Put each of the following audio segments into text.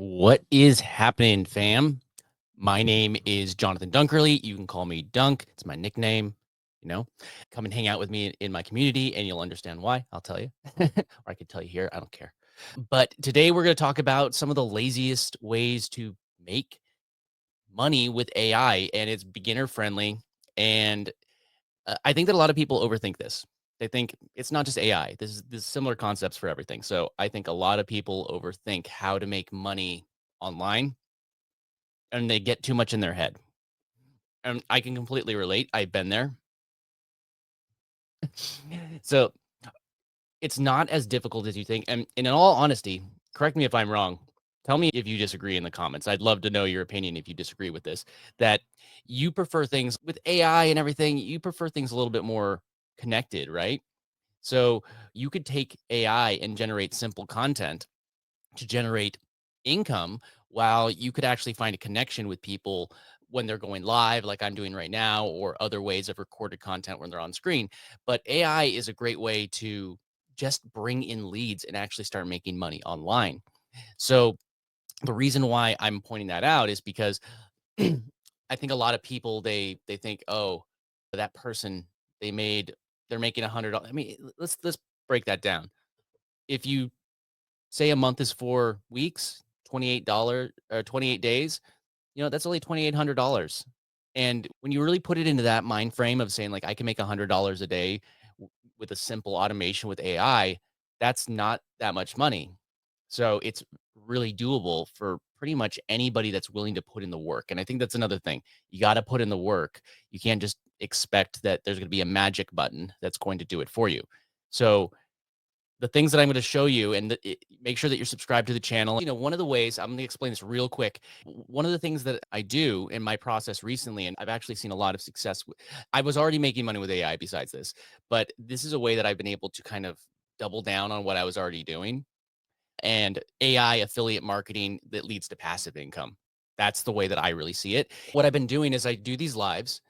What is happening, fam? My name is Jonathan Dunkerley. You can call me Dunk. It's my nickname. You know, come and hang out with me in my community and you'll understand why. I'll tell you, or I could tell you here. I don't care. But today we're going to talk about some of the laziest ways to make money with AI, and it's beginner friendly. And I think that a lot of people overthink this. They think it's not just AI. This is similar concepts for everything. So I think a lot of people overthink how to make money online, and they get too much in their head. And I can completely relate. I've been there. So it's not as difficult as you think. And in all honesty, correct me if I'm wrong. Tell me if you disagree in the comments. I'd love to know your opinion if you disagree with this, that you prefer things with AI and everything. You prefer things a little bit more connected, right? So you could take AI and generate simple content to generate income, while you could actually find a connection with people when they're going live, like I'm doing right now, or other ways of recorded content when they're on screen. But AI is a great way to just bring in leads and actually start making money online. So the reason why I'm pointing that out is because I think a lot of people they think, oh, that person they're making $100. I mean, let's break that down. If you say a month is 4 weeks, $28 or 28 days, that's only $2,800. And when you really put it into that mind frame of saying, like, I can make $100 a day with a simple automation with AI, that's not that much money. So it's really doable for pretty much anybody that's willing to put in the work. And I think that's another thing. You got to put in the work. You can't just expect that there's going to be a magic button that's going to do it for you. So the things that I'm going to show you, and make sure that you're subscribed to the channel. One of the ways I'm going to explain this real quick. One of the things that I do in my process recently, and I've actually seen a lot of success with, I was already making money with AI besides this, but this is a way that I've been able to kind of double down on what I was already doing, and AI affiliate marketing that leads to passive income. That's the way that I really see it. What I've been doing is I do these lives,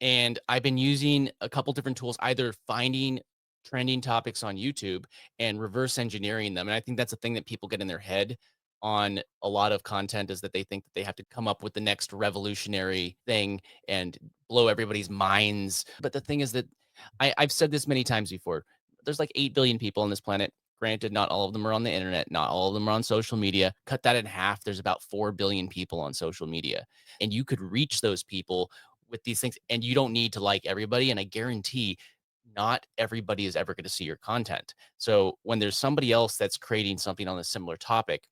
and I've been using a couple different tools, either finding trending topics on YouTube and reverse engineering them. And I think that's a thing that people get in their head on a lot of content, is that they think that they have to come up with the next revolutionary thing and blow everybody's minds. But the thing is that I've said this many times before. There's like 8 billion people on this planet. Granted, not all of them are on the internet. Not all of them are on social media. Cut that in half. There's about 4 billion people on social media. And you could reach those people with these things, and you don't need to like everybody. And I guarantee not everybody is ever going to see your content. So when there's somebody else that's creating something on a similar topic,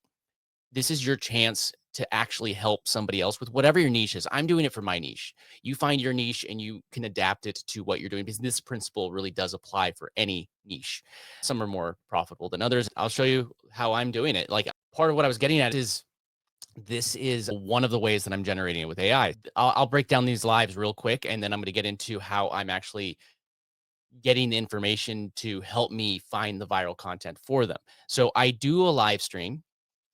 this is your chance to actually help somebody else with whatever your niche is. I'm doing it for my niche. You find your niche and you can adapt it to what you're doing, because this principle really does apply for any niche. Some are more profitable than others. I'll show you how I'm doing it. Like, part of what I was getting at is, this is one of the ways that I'm generating it with AI. I'll break down these lives real quick, and then I'm going to get into how I'm actually getting the information to help me find the viral content for them. So I do a live stream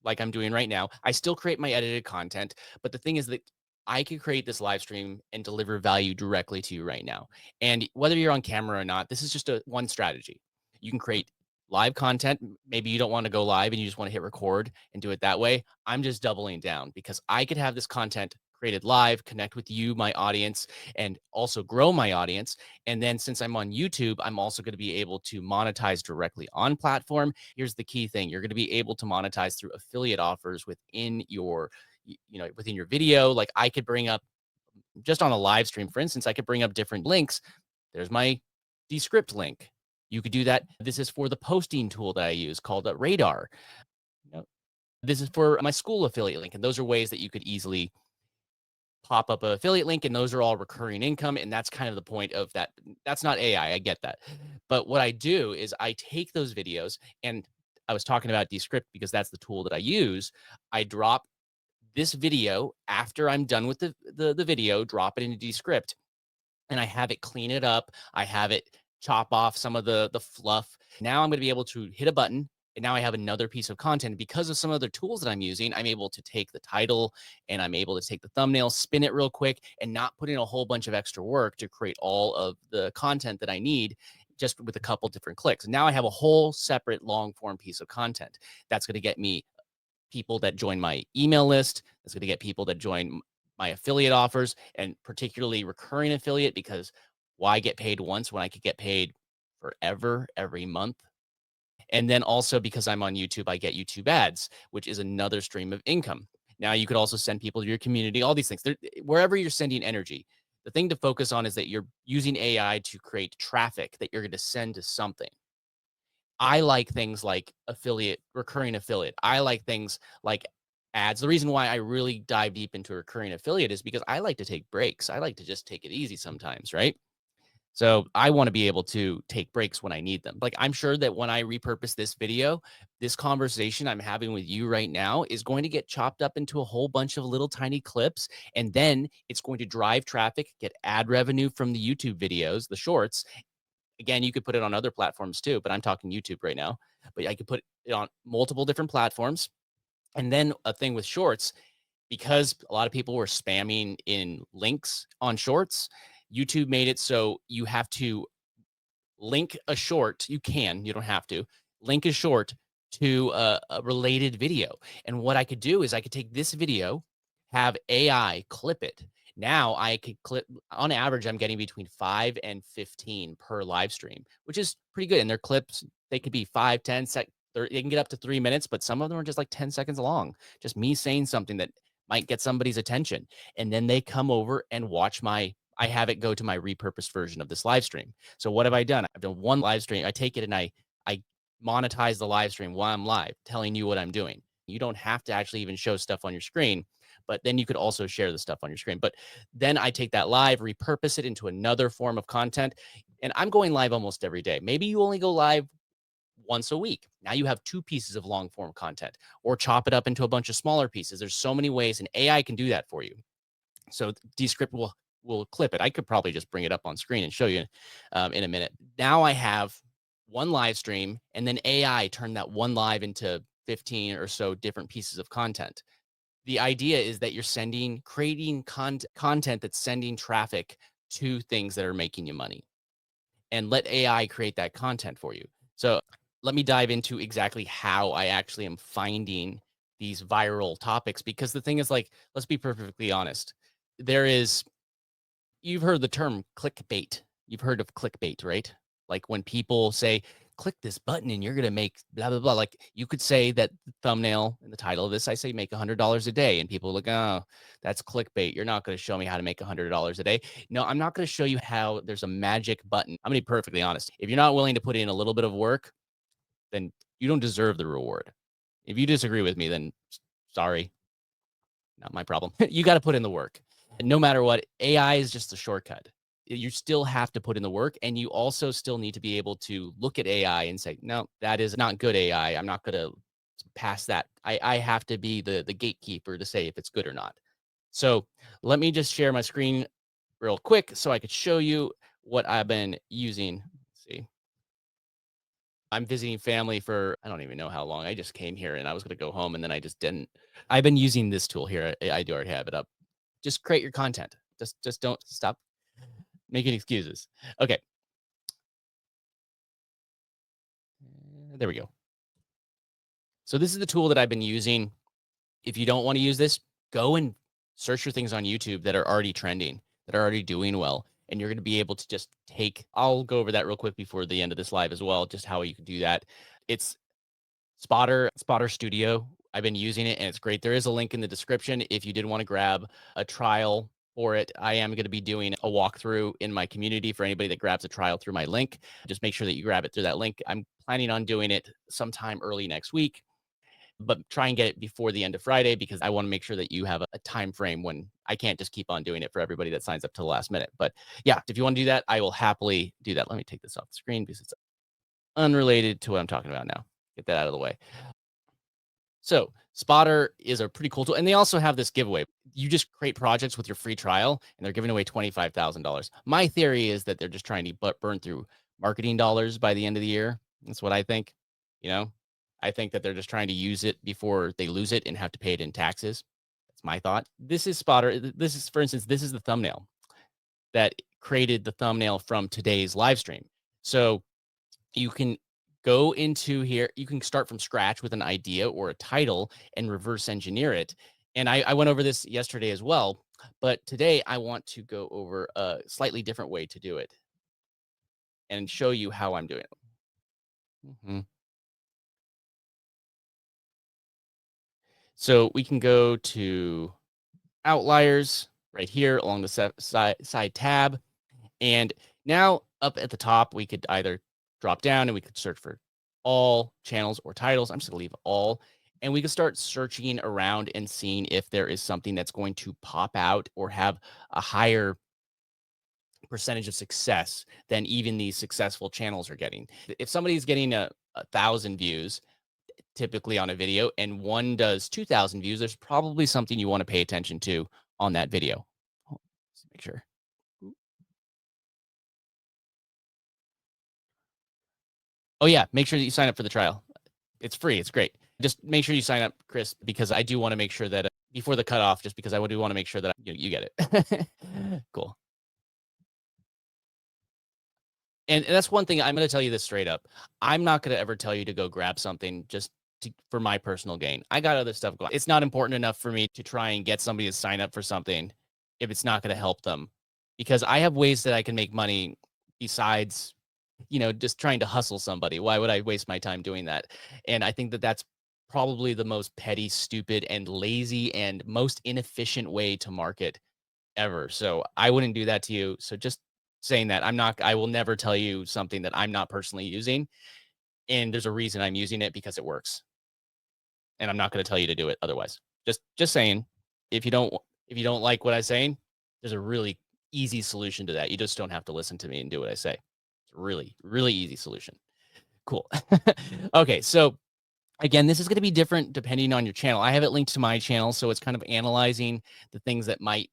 like I'm doing right now. I still create my edited content, but the thing is that I can create this live stream and deliver value directly to you right now. And whether you're on camera or not, this is just one strategy. You can create live content. Maybe you don't want to go live and you just want to hit record and do it that way. I'm just doubling down, because I could have this content created live, connect with you, my audience, and also grow my audience. And then since I'm on YouTube, I'm also going to be able to monetize directly on platform. Here's the key thing. You're going to be able to monetize through affiliate offers within your, within your video. Like, I could bring up, just on a live stream, for instance, I could bring up different links. There's my Descript link. You could do that. This is for the posting tool that I use called Radar. You know, this is for my school affiliate link. And those are ways that you could easily pop up an affiliate link, and those are all recurring income. And that's kind of the point of that. That's not AI. I get that. But what I do is I take those videos, and I was talking about Descript because that's the tool that I use. I drop this video after I'm done with the video, drop it into Descript, and I have it clean it up. I have it chop off some of the fluff. Now I'm going to be able to hit a button, and now I have another piece of content. Because of some other tools that I'm using, I'm able to take the title and I'm able to take the thumbnail, spin it real quick, and not put in a whole bunch of extra work to create all of the content that I need, just with a couple different clicks. Now I have a whole separate long form piece of content that's going to get me people that join my email list. That's going to get people that join my affiliate offers, and particularly recurring affiliate, because why get paid once when I could get paid forever every month? And then also because I'm on YouTube, I get YouTube ads, which is another stream of income. Now you could also send people to your community, all these things. Wherever you're sending energy, the thing to focus on is that you're using AI to create traffic that you're going to send to something. I like things like affiliate, recurring affiliate. I like things like ads. The reason why I really dive deep into recurring affiliate is because I like to take breaks. I like to just take it easy sometimes, right? So I want to be able to take breaks when I need them. Like, I'm sure that when I repurpose this video, this conversation I'm having with you right now is going to get chopped up into a whole bunch of little tiny clips. And then it's going to drive traffic, get ad revenue from the YouTube videos, the shorts. Again, you could put it on other platforms too, but I'm talking YouTube right now. But I could put it on multiple different platforms. And then a thing with shorts, because a lot of people were spamming in links on shorts, YouTube made it so you have to link a short. You don't have to link a short to a related video. And what I could do is I could take this video, have AI clip it. Now I could clip, on average, I'm getting between 5 and 15 per live stream, which is pretty good. And their clips, they could be 5, 10 sec. They can get up to 3 minutes, but some of them are just like 10 seconds long. Just me saying something that might get somebody's attention. And then they come over and watch I have it go to my repurposed version of this live stream. So what have I done? I've done one live stream. I take it and I monetize the live stream while I'm live, telling you what I'm doing. You don't have to actually even show stuff on your screen, but then you could also share the stuff on your screen. But then I take that live, repurpose it into another form of content. And I'm going live almost every day. Maybe you only go live once a week. Now you have two pieces of long form content, or chop it up into a bunch of smaller pieces. There's so many ways, and AI can do that for you. So Descript will clip it. I could probably just bring it up on screen and show you in a minute. Now I have one live stream, and then AI turned that one live into 15 or so different pieces of content. The idea is that creating content that's sending traffic to things that are making you money, and let AI create that content for you. So let me dive into exactly how I actually am finding these viral topics, because the thing is, like, let's be perfectly honest. There is You've heard the term clickbait. You've heard of clickbait, right? Like when people say, click this button and you're going to make blah, blah, blah. Like, you could say that the thumbnail and the title of this, I say make $100 a day. And people are like, oh, that's clickbait. You're not going to show me how to make $100 a day. No, I'm not going to show you how there's a magic button. I'm going to be perfectly honest. If you're not willing to put in a little bit of work, then you don't deserve the reward. If you disagree with me, then sorry, not my problem. You got to put in the work. No matter what, AI is just a shortcut. You still have to put in the work, and you also still need to be able to look at AI and say, no, that is not good AI. I'm not going to pass that. I have to be the gatekeeper to say if it's good or not. So let me just share my screen real quick so I could show you what I've been using. Let's see. I'm visiting family for, I don't even know how long. I just came here and I was going to go home, and then I just didn't. I've been using this tool here. I do already have it up. Just create your content. Just don't stop making excuses. Okay. There we go. So this is the tool that I've been using. If you don't want to use this, go and search for things on YouTube that are already trending, that are already doing well. And you're going to be able to just I'll go over that real quick before the end of this live as well, just how you can do that. It's Spotter Studio. I've been using it and it's great. There is a link in the description if you did want to grab a trial for it. I am going to be doing a walkthrough in my community for anybody that grabs a trial through my link. Just make sure that you grab it through that link. I'm planning on doing it sometime early next week, but try and get it before the end of Friday, because I want to make sure that you have a time frame when I can't just keep on doing it for everybody that signs up to the last minute. But yeah, if you want to do that, I will happily do that. Let me take this off the screen because it's unrelated to what I'm talking about now. Get that out of the way. So Spotter is a pretty cool tool. And they also have this giveaway. You just create projects with your free trial and they're giving away $25,000. My theory is that they're just trying to burn through marketing dollars by the end of the year. That's what I think. You know, I think that they're just trying to use it before they lose it and have to pay it in taxes. That's my thought. This is Spotter. This is, for instance, this is the thumbnail that created the thumbnail from today's live stream. So you can go into here. You can start from scratch with an idea or a title and reverse engineer it. And I went over this yesterday as well, but today I want to go over a slightly different way to do it and show you how I'm doing it. Mhm. So we can go to outliers right here along the side tab. And now up at the top, we could either drop down and we could search for all channels or titles. I'm just gonna leave all. And we can start searching around and seeing if there is something that's going to pop out or have a higher percentage of success than even these successful channels are getting. If somebody's getting a thousand views typically on a video and one does 2,000 views, there's probably something you want to pay attention to on that video. Oh, let's make sure. Oh yeah, make sure that you sign up for the trial. It's free. It's great. Just make sure you sign up, Chris, because I do want to make sure that before the cutoff, just because I do want to make sure that you get it. Cool. And that's one thing I'm going to tell you this straight up. I'm not going to ever tell you to go grab something just for my personal gain. I got other stuff going. It's not important enough for me to try and get somebody to sign up for something if it's not going to help them, because I have ways that I can make money besides, just trying to hustle somebody. Why would I waste my time doing that? And I think that that's probably the most petty, stupid, and lazy and most inefficient way to market ever. So I wouldn't do that to you. So just saying that, I will never tell you something that I'm not personally using. And there's a reason I'm using it, because it works. And I'm not going to tell you to do it otherwise. Just saying, if you don't if you don't like what I'm saying, there's a really easy solution to that. You just don't have to listen to me and do what I say. It's a really, really easy solution. Cool. Okay, so again, this is going to be different depending on your channel. I have it linked to my channel, so it's kind of analyzing the things that might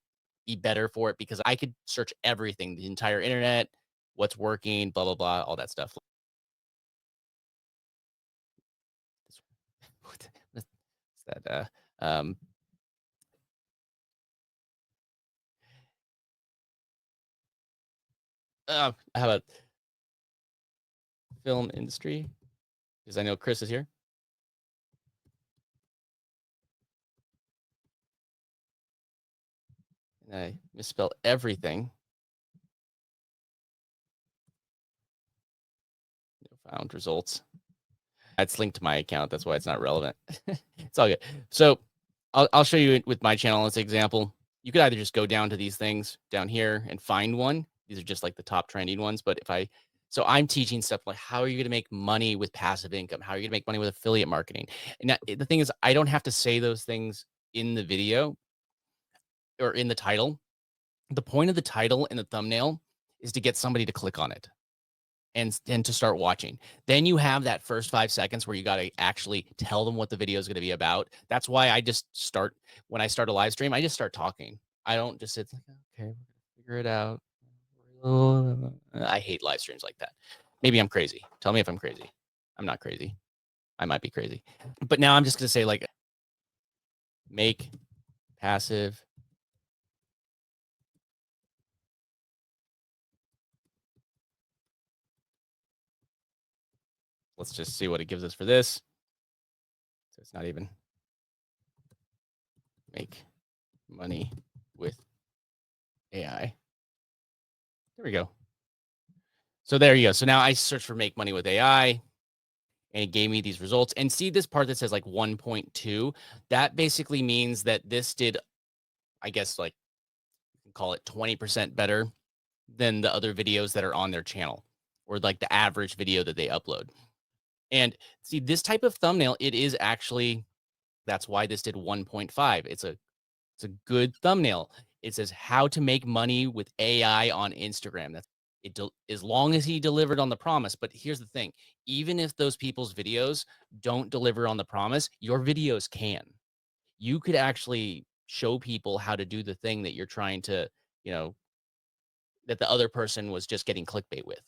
be better for it, because I could search everything, the entire internet, what's working, blah blah blah, all that stuff. What's that? How about film industry? Because I know Chris is here, and I misspelled everything. No found results. It's linked to my account. That's why it's not relevant. It's all good. So I'll show you with my channel as an example. You could either just go down to these things down here and find one. These are just like the top trending ones. But so I'm teaching stuff like, how are you going to make money with passive income? How are you going to make money with affiliate marketing? And the thing is, I don't have to say those things in the video or in the title. The point of the title and the thumbnail is to get somebody to click on it and to start watching. Then you have that first 5 seconds where you got to actually tell them what the video is going to be about. That's why I just start when I start a live stream, I just start talking. I don't just sit like, okay, we're gonna figure it out. I hate live streams like that. Maybe I'm crazy. Tell me if I'm crazy. I'm not crazy. I might be crazy. But now I'm just going to say, like, make passive. Let's just see what it gives us for this. So it's not even make money with AI. There we go. So there you go. So now I search for make money with AI and it gave me these results. And see this part that says like 1.2. That basically means that this did, I guess, like, you can call it 20% better than the other videos that are on their channel, or like the average video that they upload. And see, this type of thumbnail, it is actually, that's why this did 1.5. It's a good thumbnail. It says how to make money with AI on Instagram. That's it. As long as he delivered on the promise. But here's the thing: even if those people's videos don't deliver on the promise, your videos can. You could actually show people how to do the thing that you're trying to, you know, that the other person was just getting clickbait with.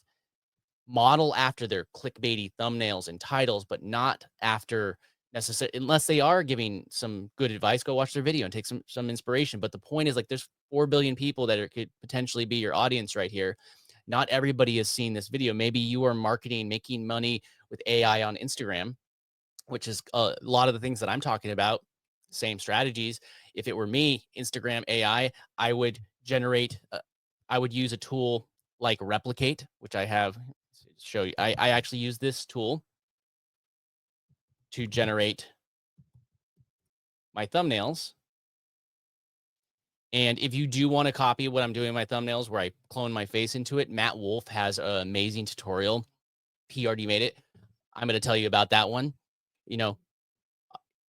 Model after their clickbaity thumbnails and titles, but not after necessary, unless they are giving some good advice. Go watch their video and take some inspiration. But the point is, like, there's 4 billion people that could potentially be your audience right here. Not everybody has seen this video. Maybe you are marketing, making money with AI on Instagram, which is a lot of the things that I'm talking about, same strategies. If it were me, Instagram I would generate, I would use a tool like Replicate, which I have show you. I actually use this tool to generate my thumbnails. And if you do want to copy what I'm doing in my thumbnails, where I clone my face into it, Matt Wolf has an amazing tutorial. He already made it. I'm going to tell you about that one. You know,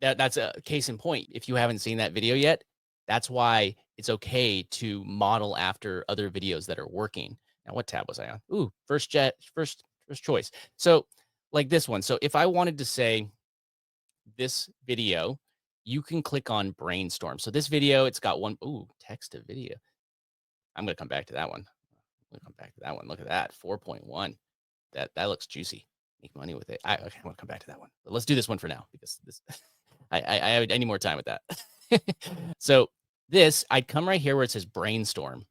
that's a case in point. If you haven't seen that video yet, that's why it's okay to model after other videos that are working. Now, what tab was I on? Ooh, first choice. So like this one. So if I wanted to say this video, you can click on brainstorm. So this video, it's got one, ooh, text to video. I'm going to come back to that one. I'm going to come back to that one. Look at that, 4.1. That looks juicy. Make money with it. Okay, I want to come back to that one. But let's do this one for now because this I need more time with that. So this, I'd come right here where it says brainstorm.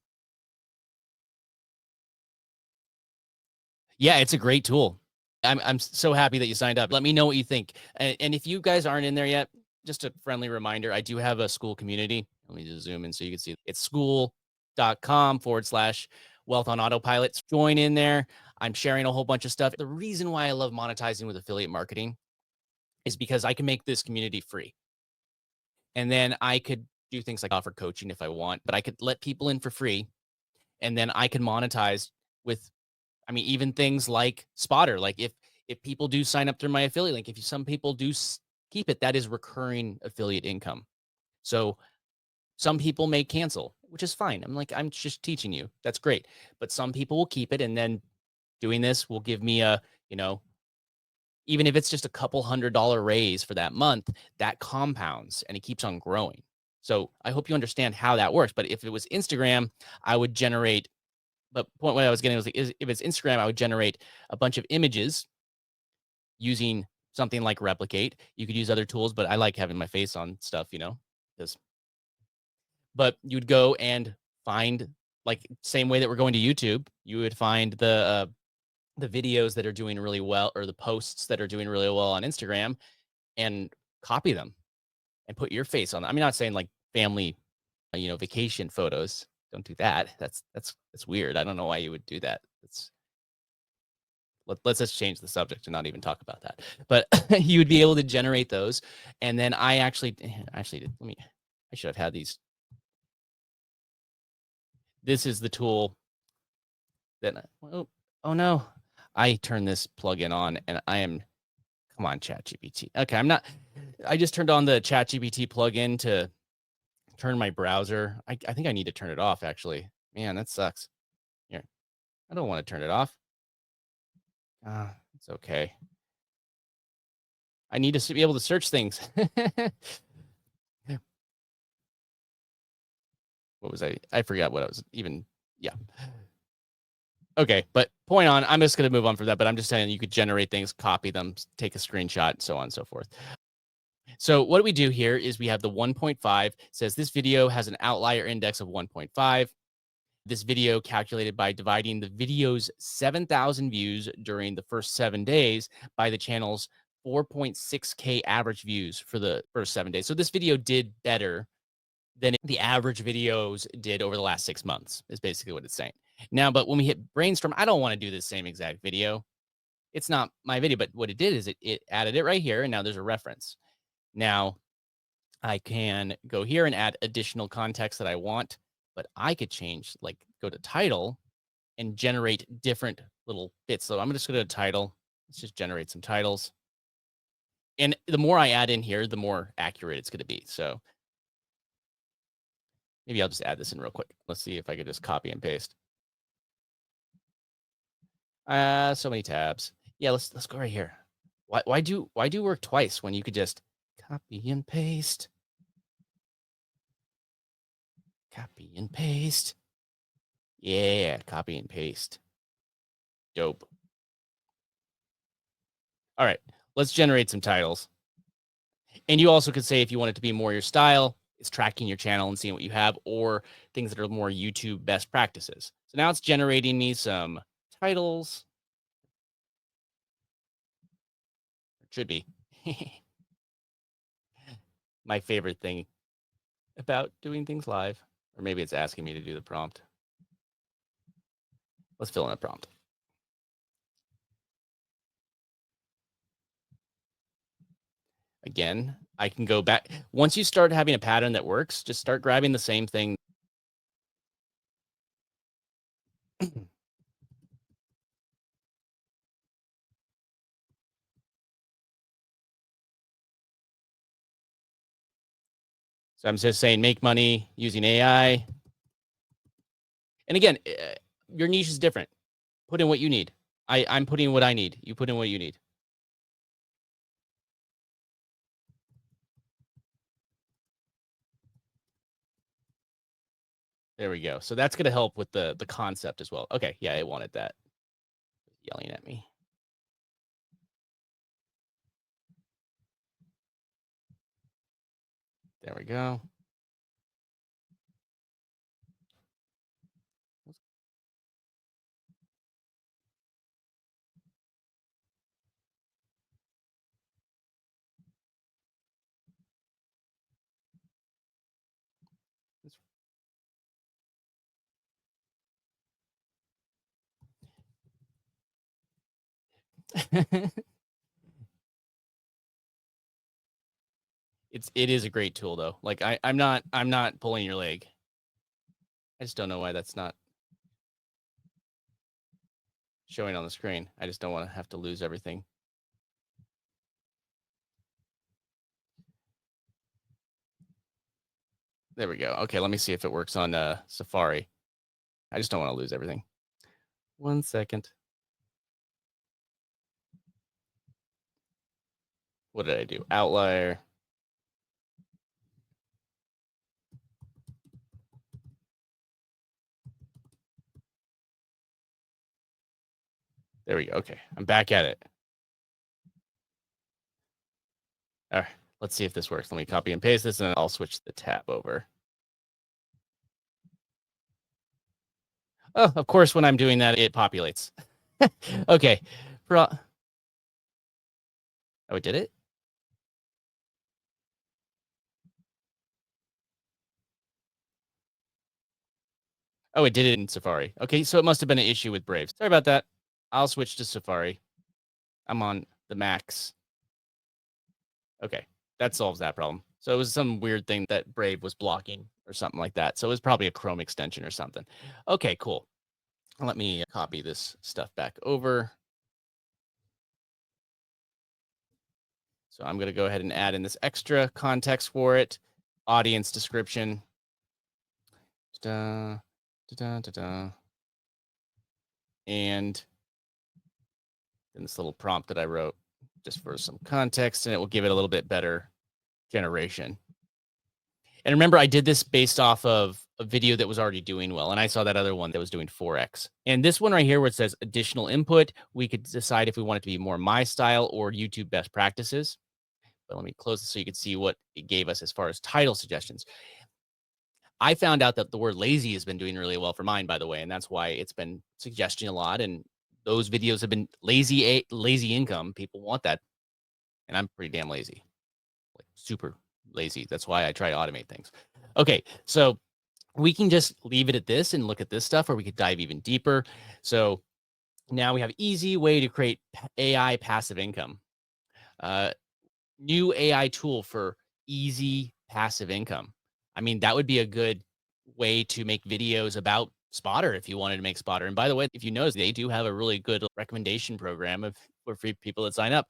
Yeah, it's a great tool. I'm so happy that you signed up. Let me know what you think. And if you guys aren't in there yet, just a friendly reminder, I do have a school community. Let me just zoom in so you can see it's school.com/wealth on autopilot. Join in there. I'm sharing a whole bunch of stuff. The reason why I love monetizing with affiliate marketing is because I can make this community free. And then I could do things like offer coaching if I want, but I could let people in for free. And then I can monetize with, I mean, even things like Spotter. Like if people do sign up through my affiliate link, if some people do keep it, that is recurring affiliate income. So some people may cancel, which is fine. I'm like, I'm just teaching you. That's great. But some people will keep it. And then doing this will give me a, even if it's just a couple $100 raise for that month, that compounds and it keeps on growing. So I hope you understand how that works. But if it was Instagram, I would generate, but point what I was getting was like, if it's Instagram, I would generate a bunch of images using something like Replicate. You could use other tools, but I like having my face on stuff, because, but you'd go and find, like, same way that we're going to YouTube, you would find the videos that are doing really well, or the posts that are doing really well on Instagram, and copy them and put your face on them. I'm not saying like family, vacation photos. Don't do that. That's weird. I don't know why you would do that. Let's just change the subject and not even talk about that. But you would be able to generate those. And then I actually I should have had these. This is the tool that, oh no, I turned this plugin on and come on, ChatGPT. Okay, I just turned on the ChatGPT plugin to turn my browser. I think I need to turn it off, actually. Man, that sucks. Here, I don't want to turn it off. It's okay. I need to be able to search things. What was I forgot what I was even, yeah. Okay, but point on, I'm just going to move on from that, but I'm just saying you could generate things, copy them, take a screenshot, so on and so forth. So what we do here is we have the 1.5, says this video has an outlier index of 1.5. This video calculated by dividing the video's 7,000 views during the first 7 days by the channel's 4.6K average views for the first 7 days. So this video did better than the average videos did over the last 6 months, is basically what it's saying. Now, but when we hit brainstorm, I don't want to do the same exact video. It's not my video, but what it did is it added it right here, and now there's a reference. Now, I can go here and add additional context that I want, but I could change, like go to title and generate different little bits. So I'm just going to go to title. Let's just generate some titles. And the more I add in here, the more accurate it's going to be. So maybe I'll just add this in real quick. Let's see if I could just copy and paste. So many tabs. Yeah, let's go right here. Why do work twice when you could just copy and paste? Copy and paste. Yeah, copy and paste. Dope. All right, let's generate some titles. And you also could say if you want it to be more your style, it's tracking your channel and seeing what you have, or things that are more YouTube best practices. So now it's generating me some titles. It should be. My favorite thing about doing things live, or maybe it's asking me to do the prompt. Let's fill in a prompt. Again, I can go back. Once you start having a pattern that works, just start grabbing the same thing. So I'm just saying, make money using AI. And again, your niche is different. Put in what you need. I'm putting what I need. You put in what you need. There we go. So that's going to help with the concept as well. Okay, yeah, it wanted that. Yelling at me. There we go. It is a great tool though. Like I'm not pulling your leg. I just don't know why that's not showing on the screen. I just don't want to have to lose everything. There we go. Okay, let me see if it works on Safari. I just don't want to lose everything. 1 second. What did I do? Outlier. There we go. Okay, I'm back at it. All right, let's see if this works. Let me copy and paste this, and I'll switch the tab over. Oh, of course, when I'm doing that, it populates. Okay. Oh, it did it? Oh, it did it in Safari. Okay, so it must have been an issue with Brave. Sorry about that. I'll switch to Safari. I'm on the Max. Okay, that solves that problem. So it was some weird thing that Brave was blocking or something like that. So it was probably a Chrome extension or something. Okay, cool. Let me copy this stuff back over. So I'm going to go ahead and add in this extra context for it. Audience description. Da, da, da, da. And then this little prompt that I wrote just for some context, and it will give it a little bit better generation. And remember, I did this based off of a video that was already doing well. And I saw that other one that was doing 4x. And this one right here, where it says additional input, we could decide if we want it to be more my style or YouTube best practices. But let me close this so you can see what it gave us as far as title suggestions. I found out that the word lazy has been doing really well for mine, by the way. And that's why it's been suggesting a lot. And those videos have been lazy income. People want that. And I'm pretty damn lazy, like super lazy. That's why I try to automate things. Okay. So we can just leave it at this and look at this stuff, or we could dive even deeper. So now we have easy way to create AI passive income. New AI tool for easy passive income. I mean, that would be a good way to make videos about Spotter if you wanted to make Spotter. And by the way, if you notice, they do have a really good recommendation program for free people that sign up.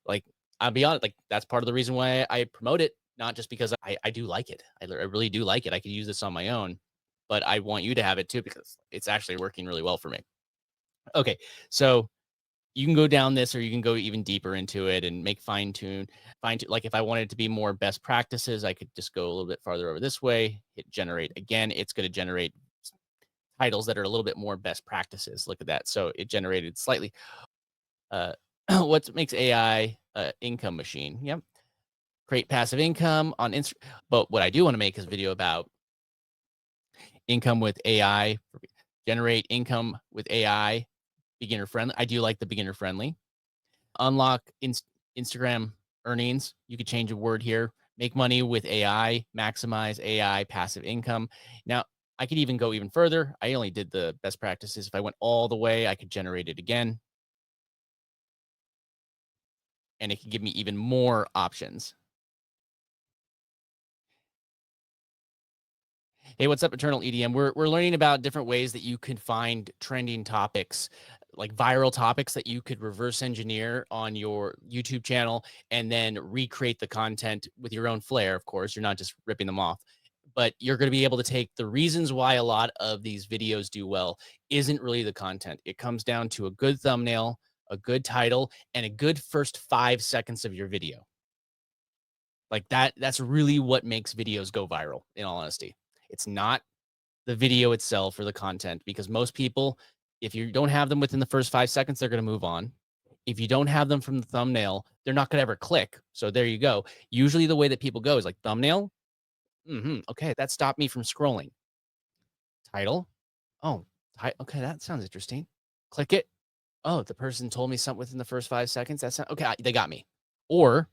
Like, I'll be honest, like that's part of the reason why I promote it, not just because I do like it. I really do like it. I could use this on my own, but I want you to have it too because it's actually working really well for me. Okay, so you can go down this, or you can go even deeper into it and make like if I wanted to be more best practices, I could just go a little bit farther over this way, hit generate again. It's going to generate titles that are a little bit more best practices. Look at that. So it generated slightly what makes AI income machine. Yep. create passive income on Instagram. But what I do want to make is a video about income with AI, generate income with AI, beginner friendly. I do like the beginner friendly. Unlock Instagram earnings. You could change a word here. Make money with AI, maximize AI passive income. Now, I could even go even further. I only did the best practices. If I went all the way, I could generate it again, and it could give me even more options. Hey, what's up, Eternal EDM? We're learning about different ways that you can find trending topics, like viral topics that you could reverse engineer on your YouTube channel and then recreate the content with your own flair. Of course, you're not just ripping them off, but you're going to be able to take the reasons why a lot of these videos do well isn't really the content. It comes down to a good thumbnail, a good title, and a good first 5 seconds of your video. Like that's really what makes videos go viral, in all honesty. It's not the video itself or the content, because most people, if you don't have them within the first 5 seconds, they're going to move on. If you don't have them from the thumbnail, they're not going to ever click. So there you go. Usually the way that people go is like thumbnail. Okay, that stopped me from scrolling. Title. Oh, okay, that sounds interesting. Click it. Oh, the person told me something within the first 5 seconds. That's not, okay. They got me. Or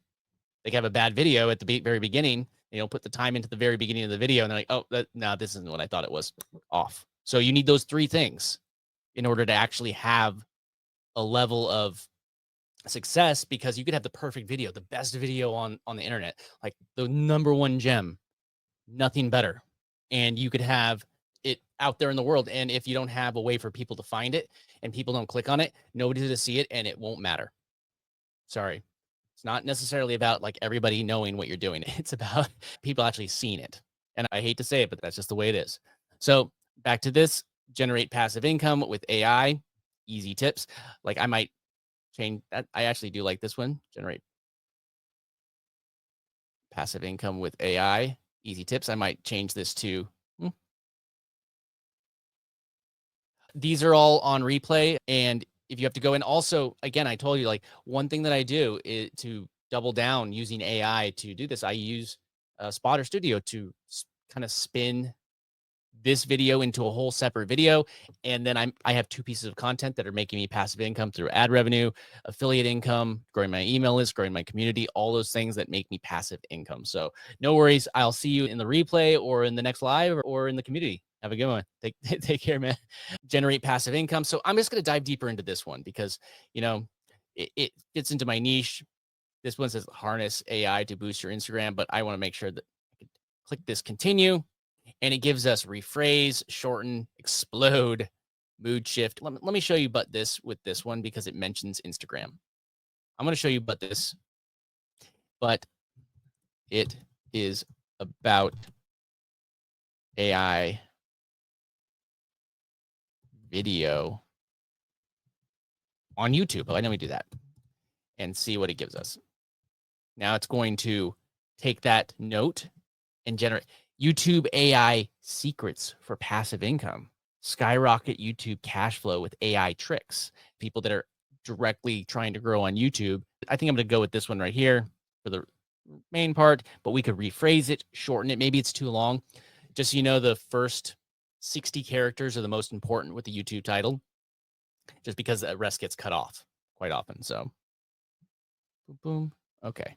they have a bad video at the very beginning. They don't put the time into the very beginning of the video, and they're like, "Oh, no, this isn't what I thought it was." Off. So you need those three things in order to actually have a level of success, because you could have the perfect video, the best video on the internet, like the number one gem, nothing better, and you could have it out there in the world. And if you don't have a way for people to find it and people don't click on it, nobody to see it, and it won't matter. Sorry. It's not necessarily about like everybody knowing what you're doing. It's about people actually seeing it. And I hate to say it, but that's just the way it is. So back to this, generate passive income with AI, easy tips. Like I might change that. I actually do like this one, generate passive income with AI, easy tips. I might change this to, these are all on replay. And if you have to go in, also, again, I told you, like one thing that I do is to double down using AI to do this. I use Spotter Studio to kind of spin this video into a whole separate video. And then I have two pieces of content that are making me passive income through ad revenue, affiliate income, growing my email list, growing my community, all those things that make me passive income. So no worries. I'll see you in the replay or in the next live or in the community. Have a good one. Take care, man. Generate passive income. So I'm just going to dive deeper into this one because, you know, it fits into my niche. This one says harness AI to boost your Instagram, but I want to make sure that I can click this continue, and it gives us rephrase, shorten, explode, mood shift. Let me show you but this with this one because it mentions Instagram. I'm going to show you but this, but it is about AI video on YouTube. Why don't we do that and see what it gives us? Now it's going to take that note and generate YouTube AI secrets for passive income. Skyrocket YouTube cash flow with AI tricks. People that are directly trying to grow on YouTube. I think I'm going to go with this one right here for the main part, but we could rephrase it, shorten it. Maybe it's too long. Just so you know, the first 60 characters are the most important with the YouTube title, just because the rest gets cut off quite often. So, boom, boom. Okay.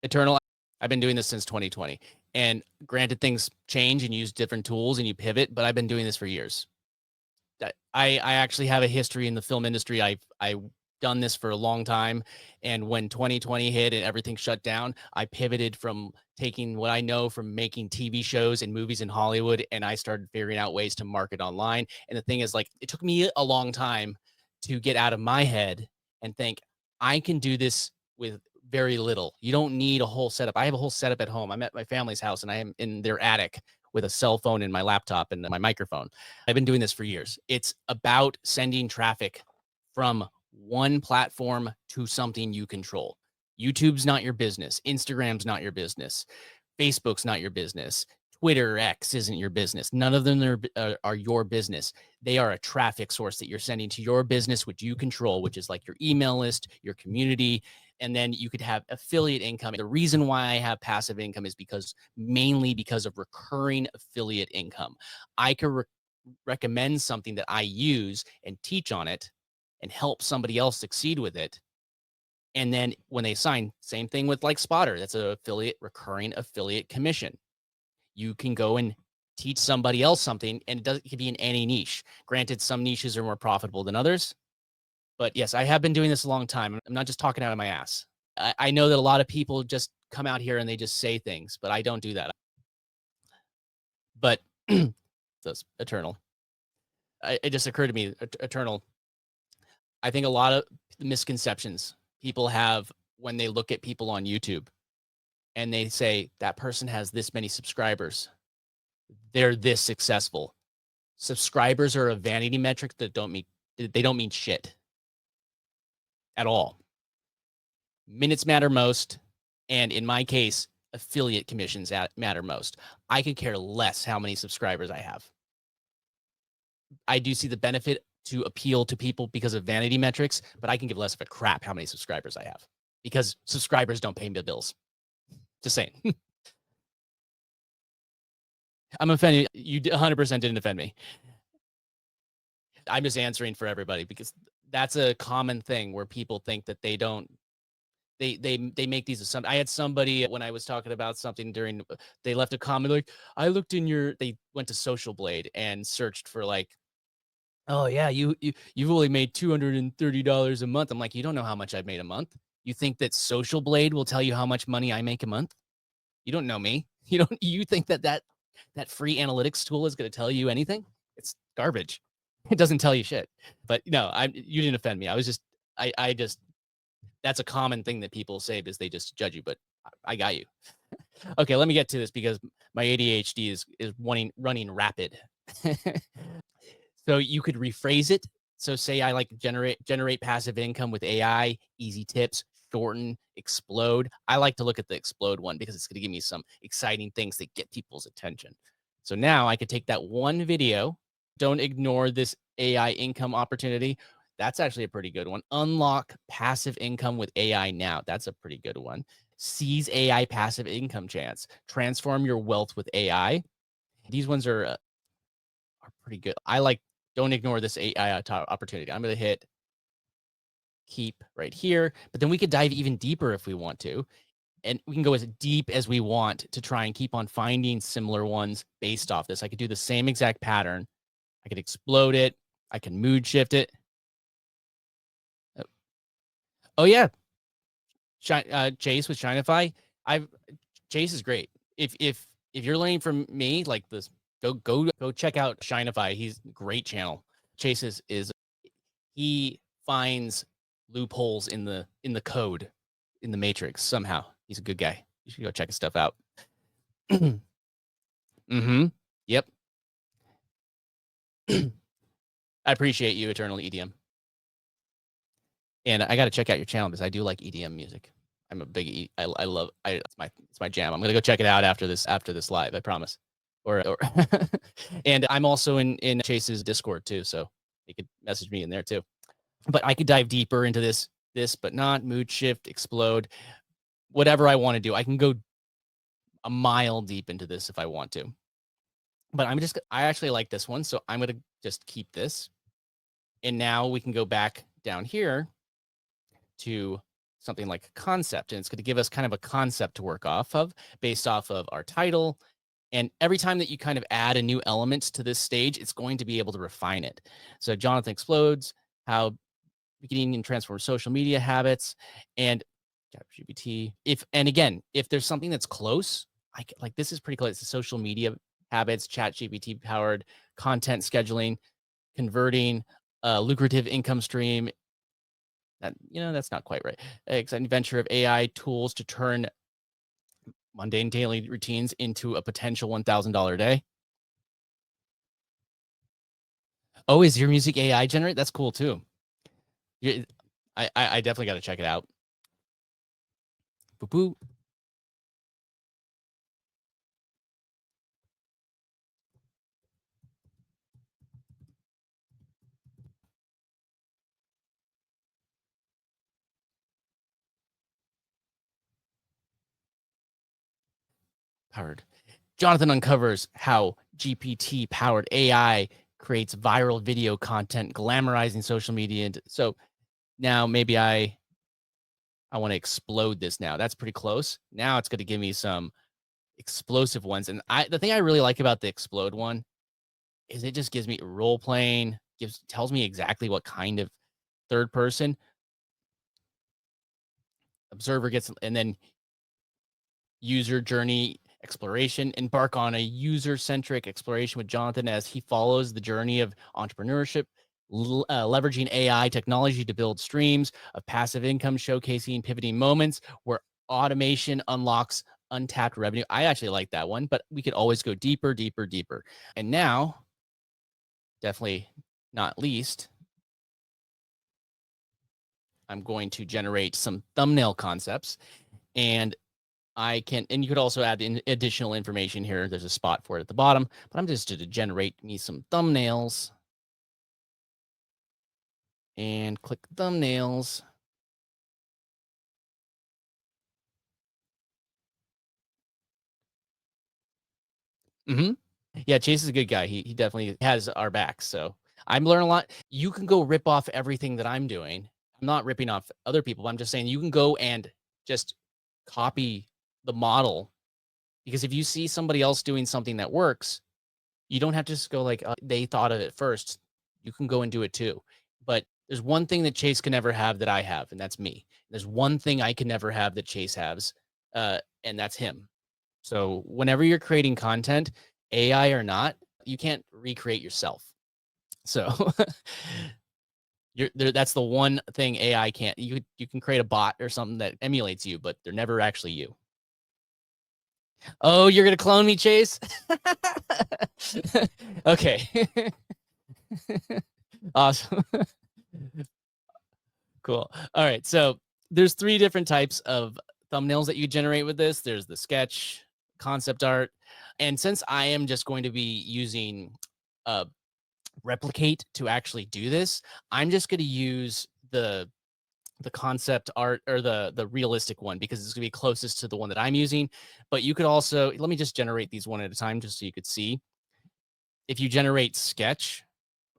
Eternal. I've been doing this since 2020. And granted, things change and use different tools and you pivot, but I've been doing this for years. I actually have a history in the film industry. I done this for a long time. And when 2020 hit and everything shut down, I pivoted from taking what I know from making TV shows and movies in Hollywood, and I started figuring out ways to market online. And the thing is, like, it took me a long time to get out of my head and think I can do this with very little. You don't need a whole setup. I have a whole setup at home. I'm at my family's house and I am in their attic with a cell phone and my laptop and my microphone. I've been doing this for years. It's about sending traffic from one platform to something you control. YouTube's not your business. Instagram's not your business. Facebook's not your business. Twitter X isn't your business. None of them are your business. They are a traffic source that you're sending to your business, which you control, which is like your email list, your community, and then you could have affiliate income. The reason why I have passive income is mainly because of recurring affiliate income. I could recommend something that I use and teach on it and help somebody else succeed with it. And then when they sign, same thing with like Spotter, that's a recurring affiliate commission. You can go and teach somebody else something, and it could be in any niche. Granted, some niches are more profitable than others, but yes, I have been doing this a long time. I'm not just talking out of my ass. I know that a lot of people just come out here and they just say things, but I don't do that. But this Eternal, it just occurred to me, Eternal. I think a lot of misconceptions people have when they look at people on YouTube and they say that person has this many subscribers, they're this successful. Subscribers are a vanity metric that don't mean shit at all. Minutes matter most, and in my case, affiliate commissions matter most. I could care less how many subscribers I have. I do see the benefit to appeal to people because of vanity metrics, but I can give less of a crap how many subscribers I have because subscribers don't pay the bills. Just saying. I'm offended. You 100% didn't offend me. I'm just answering for everybody because that's a common thing where people think that they don't they make these assumptions. I had somebody when I was talking about something during they left a comment like, I looked in your they went to Social Blade and searched for like, oh yeah, you've only made $230 a month. I'm like, you don't know how much I've made a month. You think that Social Blade will tell you how much money I make a month? You don't know me. You think that free analytics tool is going to tell you anything? It's garbage. It doesn't tell you shit. But no, you didn't offend me. I just that's a common thing that people say because they just judge you, but I got you. Okay, let me get to this because my ADHD is running rapid. So you could rephrase it. So say I like generate passive income with AI, easy tips, shorten, explode. I like to look at the explode one because it's going to give me some exciting things that get people's attention. So now I could take that one video. Don't ignore this AI income opportunity. That's actually a pretty good one. Unlock passive income with AI now. That's a pretty good one. Seize AI passive income chance. Transform your wealth with AI. These ones are pretty good. I like don't ignore this AI opportunity. I'm going to hit keep right here, but then we could dive even deeper if we want to. And we can go as deep as we want to try and keep on finding similar ones based off this. I could do the same exact pattern. I could explode it. I can mood shift it. Oh yeah. Chase with Shinify. Chase is great. If you're learning from me like this, go check out Shinify. He's a great channel. Chase is he finds loopholes in the code in the matrix somehow. He's a good guy. You should go check his stuff out. Mm-hmm. Yep. I appreciate you, Eternal EDM. And I got to check out your channel because I do like EDM music. I'm a big I love it's my jam. I'm gonna go check it out after this live. I promise. Or and I'm also in Chase's Discord too, so you could message me in there too. But I could dive deeper into this, but not mood shift, explode, whatever I want to do. I can go a mile deep into this if I want to. But I actually like this one, so I'm gonna just keep this. And now we can go back down here to something like a concept, and it's going to give us kind of a concept to work off of based off of our title. And every time that you kind of add a new element to this stage, it's going to be able to refine it. So Jonathan explodes how beginning and transform social media habits and ChatGPT. If there's something that's close, like this is pretty close. It's social media habits, ChatGPT powered content scheduling, converting, lucrative income stream, that's not quite right. Exciting venture of AI tools to turn mundane daily routines into a potential $1,000 day. Oh, is your music AI generate? That's cool too. I definitely got to check it out. Boo boo. powered. Jonathan uncovers how GPT powered AI creates viral video content, glamorizing social media. And so now maybe I want to explode this now. That's pretty close. Now it's going to give me some explosive ones. And the thing I really like about the explode one is it just gives me role playing, tells me exactly what kind of third person observer gets, and then user journey exploration. Embark on a user-centric exploration with Jonathan as he follows the journey of entrepreneurship, leveraging AI technology to build streams of passive income, showcasing pivoting moments where automation unlocks untapped revenue. I actually like that one, but we could always go deeper, deeper, deeper. And now, definitely not least, I'm going to generate some thumbnail concepts, and and you could also add in additional information here. There's a spot for it at the bottom, but I'm just to generate me some thumbnails and click thumbnails. Mm-hmm. Yeah, Chase is a good guy. He definitely has our back. So I'm learning a lot. You can go rip off everything that I'm doing. I'm not ripping off other people. I'm just saying you can go and just copy the model, because if you see somebody else doing something that works, you don't have to just go like, they thought of it first. You can go and do it too. But there's one thing that Chase can never have that I have, and that's me. There's one thing I can never have that Chase has, and that's him. So whenever you're creating content, AI or not, you can't recreate yourself. So you're there. That's the one thing AI can't. You can create a bot or something that emulates you, but they're never actually you. Oh, you're gonna clone me, Chase? Okay. Awesome. Cool. All right. So there's three different types of thumbnails that you generate with this. There's the sketch, concept art. And since I am just going to be using uh, Replicate to actually do this, I'm just going to use the concept art, or the realistic one, because it's going to be closest to the one that I'm using. But you could also, let me just generate these one at a time just so you could see. If you generate sketch,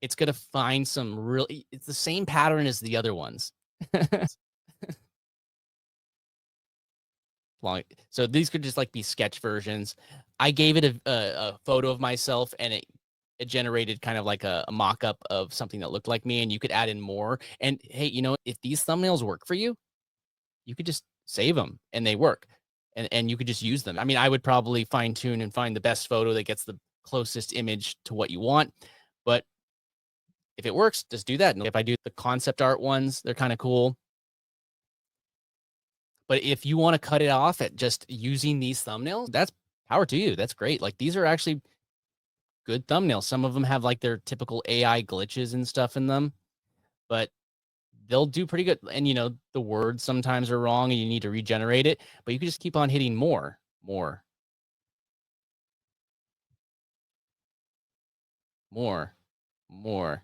it's going to find some really, it's the same pattern as the other ones. Long. So these could just like be sketch versions. I gave it a photo of myself, and it generated kind of like a mock-up of something that looked like me, and you could add in more. And hey, if these thumbnails work for you, you could just save them and they work. And you could just use them. I mean, I would probably fine tune and find the best photo that gets the closest image to what you want. But if it works, just do that. And if I do the concept art ones, they're kind of cool. But if you want to cut it off at just using these thumbnails, that's power to you. That's great. Like, these are actually good thumbnails. Some of them have like their typical AI glitches and stuff in them, but they'll do pretty good. And the words sometimes are wrong and you need to regenerate it, but you can just keep on hitting more, more, more, more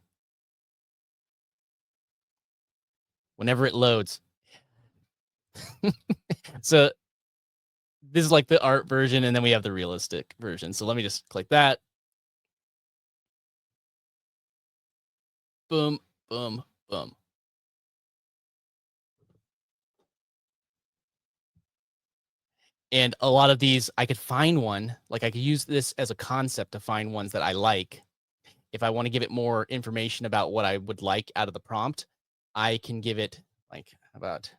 whenever it loads. So this is like the art version, and then we have the realistic version. So let me just click that. Boom, boom, boom. And a lot of these, I could find one, like I could use this as a concept to find ones that I like. If I want to give it more information about what I would like out of the prompt, I can give it like, how about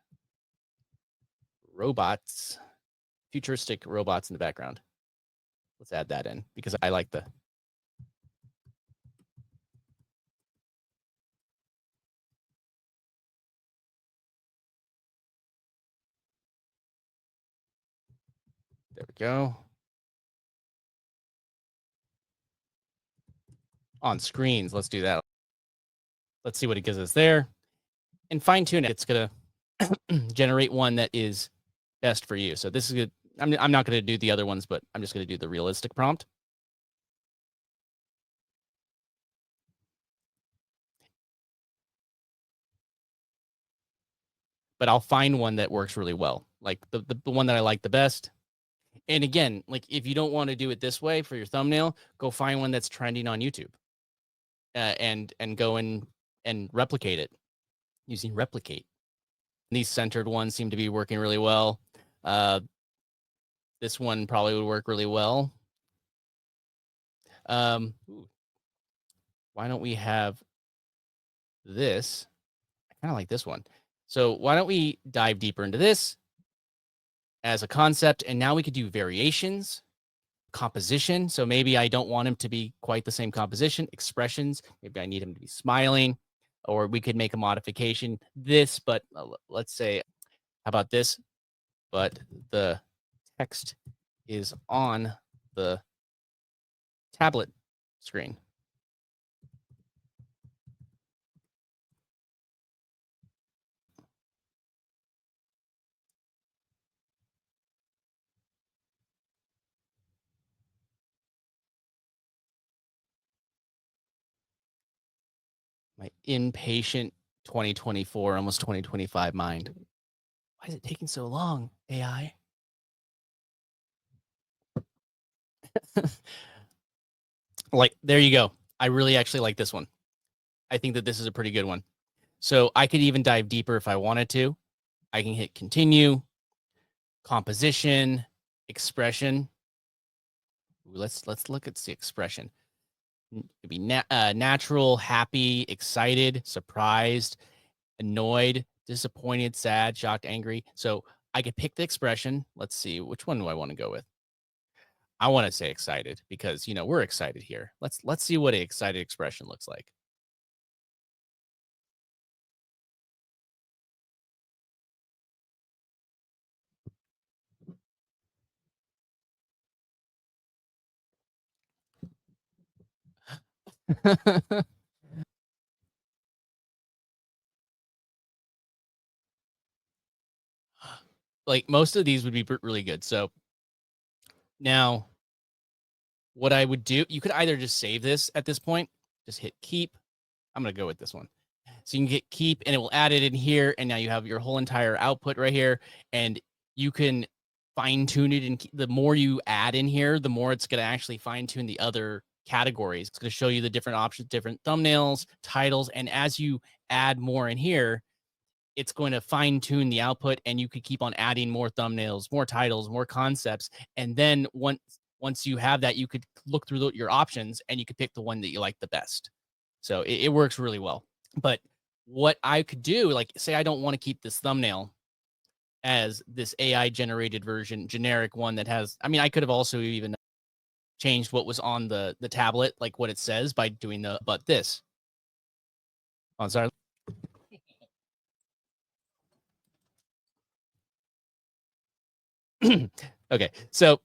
robots, futuristic robots in the background. Let's add that in because I like the, there we go. On screens, let's do that. Let's see what it gives us there. And fine tune it. It's going to generate one that is best for you. So this is good. I'm not going to do the other ones, but I'm just going to do the realistic prompt. But I'll find one that works really well. Like the one that I like the best. And again, like if you don't want to do it this way for your thumbnail, go find one that's trending on YouTube, and go and replicate it using replicate. These centered ones seem to be working really well. This one probably would work really well. Why don't we have this? I kind of like this one. So why don't we dive deeper into this as a concept? And now we could do variations, composition. So maybe I don't want him to be quite the same composition, expressions. Maybe I need him to be smiling, or we could make a modification. This, but let's say, how about this? But the text is on the tablet screen. My impatient 2024, almost 2025 mind. Why is it taking so long, AI? Like, there you go. I really actually like this one. I think that this is a pretty good one. So I could even dive deeper if I wanted to. I can hit continue, composition, expression. Let's look at the expression. It could be natural, happy, excited, surprised, annoyed, disappointed, sad, shocked, angry. So I could pick the expression. Let's see, which one do I want to go with? I want to say excited because we're excited here. Let's see what an excited expression looks like. Like most of these would be really good. So now what I would do, you could either just save this at this point, just hit keep. I'm going to go with this one. So you can get keep and it will add it in here. And now you have your whole entire output right here. And you can fine tune it. And the more you add in here, the more it's going to actually fine tune the other categories. It's going to show you the different options, different thumbnails, titles. And as you add more in here, it's going to fine tune the output and you could keep on adding more thumbnails, more titles, more concepts. And then once you have that, you could look through your options and you could pick the one that you like the best. So it works really well. But what I could do, like say I don't want to keep this thumbnail as this AI generated version, generic one that has, I mean, I could have also even changed what was on the tablet, like what it says by doing but this. Oh, sorry. Okay. So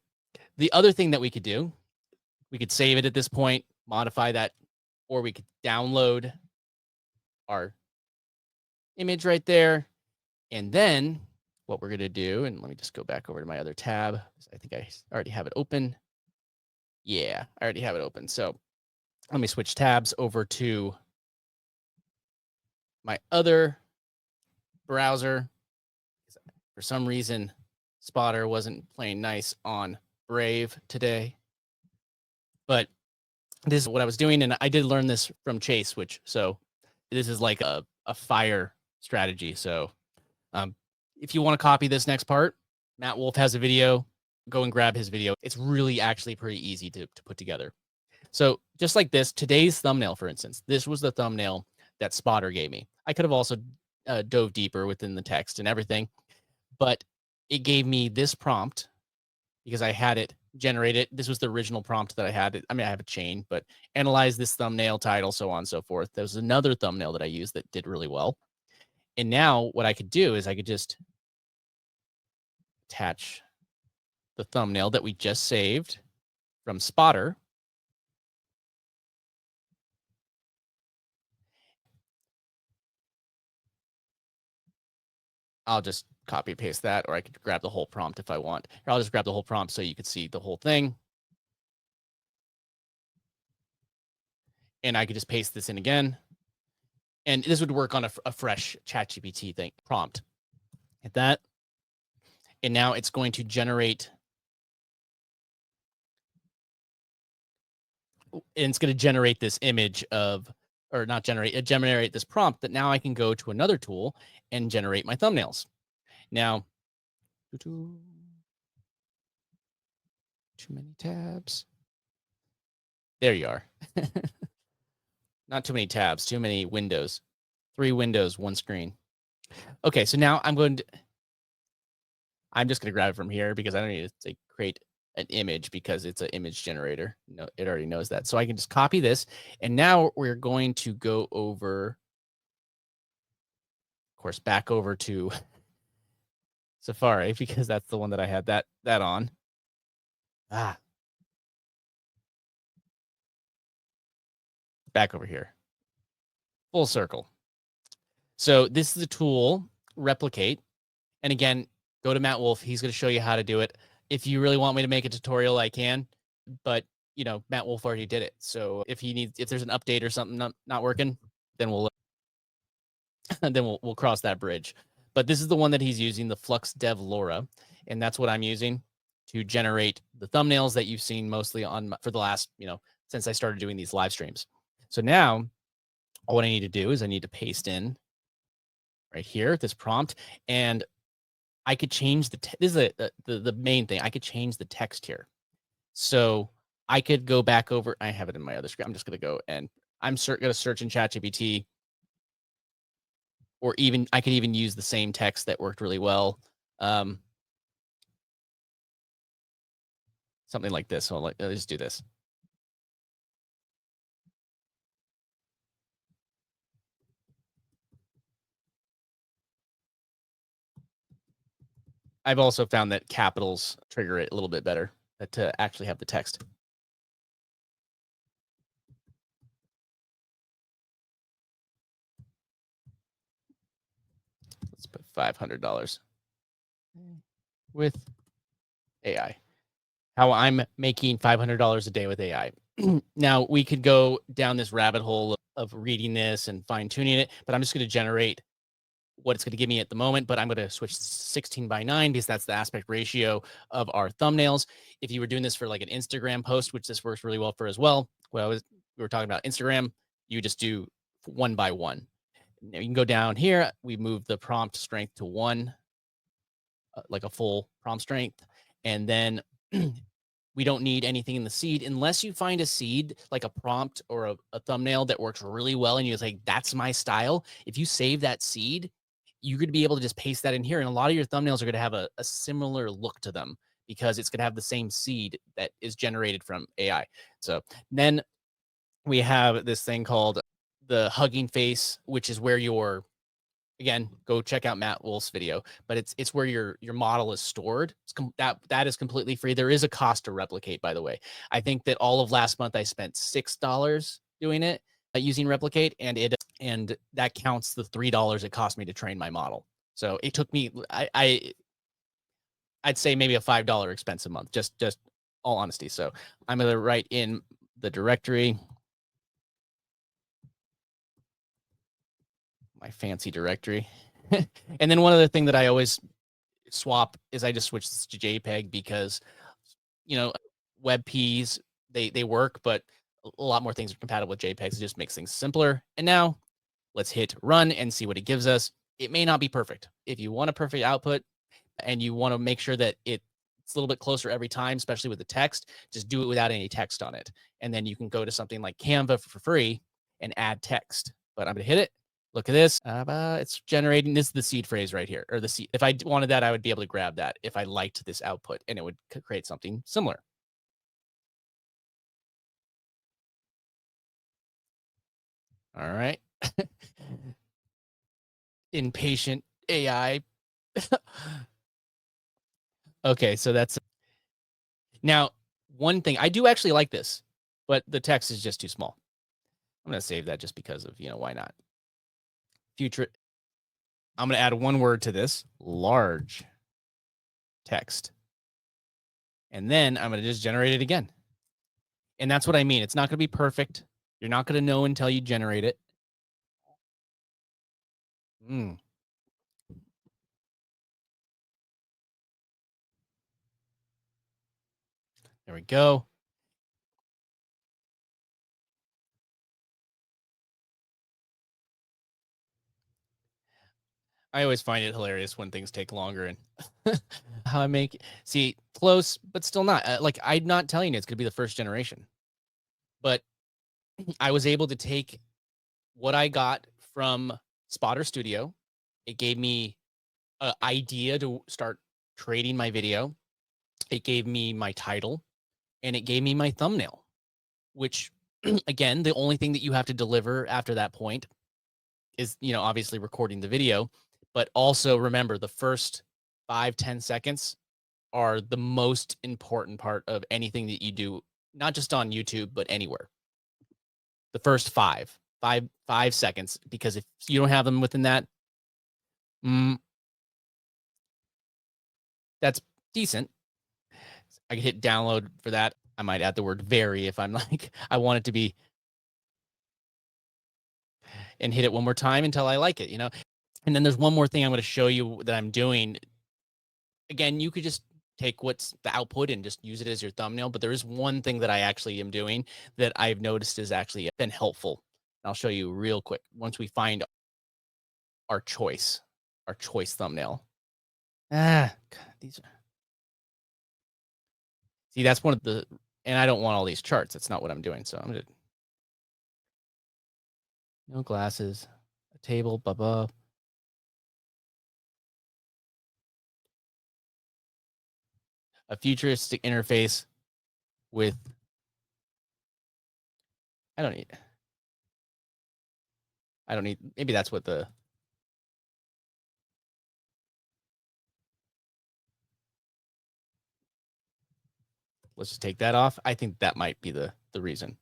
the other thing that we could do, we could save it at this point, modify that, or we could download our image right there. And then what we're going to do, and let me just go back over to my other tab. I think I already have it open. Yeah, I already have it open. So let me switch tabs over to my other browser. For some reason, Spotter wasn't playing nice on Brave today. But this is what I was doing. And I did learn this from Chase, so this is like a fire strategy. So if you want to copy this next part, Matt Wolf has a video. Go and grab his video. It's really actually pretty easy to put together. So just like this, today's thumbnail, for instance, this was the thumbnail that Spotter gave me. I could have also dove deeper within the text and everything, but it gave me this prompt because I had it generated. This was the original prompt that I had. I mean, I have a chain, but analyze this thumbnail, title, so on and so forth. There was another thumbnail that I used that did really well. And now what I could do is I could just attach the thumbnail that we just saved from Spotter. I'll just copy paste that, or I could grab the whole prompt if I want. Or I'll just grab the whole prompt so you could see the whole thing. And I could just paste this in again. And this would work on a fresh ChatGPT thing prompt. Hit that. And now it's going to generate and it's going to generate this image of, or not generate, it generate this prompt that now I can go to another tool and generate my thumbnails. Now, too many tabs. There you are. Not too many tabs, too many windows. 3 windows, 1 screen. Okay, so now I'm just gonna grab it from here because I don't need to like, create an image because it's an image generator. No, it already knows that. So I can just copy this, and now we're going to go over, of course, back over to Safari because that's the one that I had that on. Ah, back over here. Full circle. So this is a tool, Replicate. And again, go to Matt Wolf. He's going to show you how to do it. If you really want me to make a tutorial, I can. But Matt Wolf already did it. So if there's an update or something not working, then we'll cross that bridge. But this is the one that he's using, the Flux Dev Laura, and that's what I'm using to generate the thumbnails that you've seen mostly for the last since I started doing these live streams. So now what I need to do is I need to paste in right here this prompt, and I could change this is the main thing. I could change the text here. So I could go back over. I have it in my other screen. I'm just going to go and I'm going to search in ChatGPT, or even I could even use the same text that worked really well. Something like this. So let's just do this. I've also found that capitals trigger it a little bit better to actually have the text. Let's put $500 with AI. How I'm making $500 a day with AI. Now we could go down this rabbit hole of reading this and fine tuning it, but I'm just going to generate what it's going to give me at the moment. But I'm going to switch 16:9 because that's the aspect ratio of our thumbnails. If you were doing this for like an Instagram post, which this works really well for as well, we were talking about Instagram, you just do 1:1. Now you can go down here. We move the prompt strength to 1, like a full prompt strength, and then we don't need anything in the seed unless you find a seed like a prompt or a thumbnail that works really well and you're like, that's my style. If you save that seed, you're going to be able to just paste that in here, and a lot of your thumbnails are going to have a similar look to them because it's going to have the same seed that is generated from AI. So then we have this thing called the hugging face, which is where your, again, go check out Matt Wolf's video, but it's where your model is stored. That is completely free. There is a cost to Replicate, by the way. I think that all of last month I spent $6 doing it using Replicate, and that counts the $3 it cost me to train my model. So it took me I'd say maybe a $5 expense a month, just all honesty. So I'm gonna write in the directory, my fancy directory. And then one other thing that I always swap is I just switch this to JPEG because, you know, WebPs, they work, but a lot more things are compatible with JPEGs. It just makes things simpler. And now let's hit run and see what it gives us. It may not be perfect. If you want a perfect output and you want to make sure that it's a little bit closer every time, especially with the text, just do it without any text on it. And then you can go to something like Canva for free and add text. But I'm going to hit it. Look at this. It's generating. This is the seed phrase right here, or the seed. If I wanted that, I would be able to grab that if I liked this output, and it would create something similar. All right. Impatient AI. Okay, so that's now one thing. I do actually like this, but the text is just too small. I'm going to save that just because of, why not? Future. I'm going to add one word to this, large text. And then I'm going to just generate it again. And that's what I mean. It's not going to be perfect. You're not going to know until you generate it. There we go. I always find it hilarious when things take longer and how I make see close, but still not. Like I'm not telling you it's gonna be the first generation, but I was able to take what I got from Spotter Studio. It gave me an idea to start creating my video. It gave me my title and it gave me my thumbnail, which again, the only thing that you have to deliver after that point is, obviously recording the video, but also remember the first 5-10 seconds are the most important part of anything that you do, not just on YouTube, but anywhere. The first 5 seconds, because if you don't have them within that, mm, that's decent. I could hit download for that. I might add the word very if I'm like, I want it to be, and hit it one more time until I like it. And then there's one more thing I'm going to show you that I'm doing. Again, you could just take what's the output and just use it as your thumbnail. But there is one thing that I actually am doing that I've noticed has actually been helpful. I'll show you real quick once we find our choice thumbnail. God, these are, see, that's one of the, and I don't want all these charts. That's not what I'm doing. So I'm going to, no glasses, a table, blah, blah. A futuristic interface with, I don't need, maybe that's what let's just take that off. I think that might be the reason.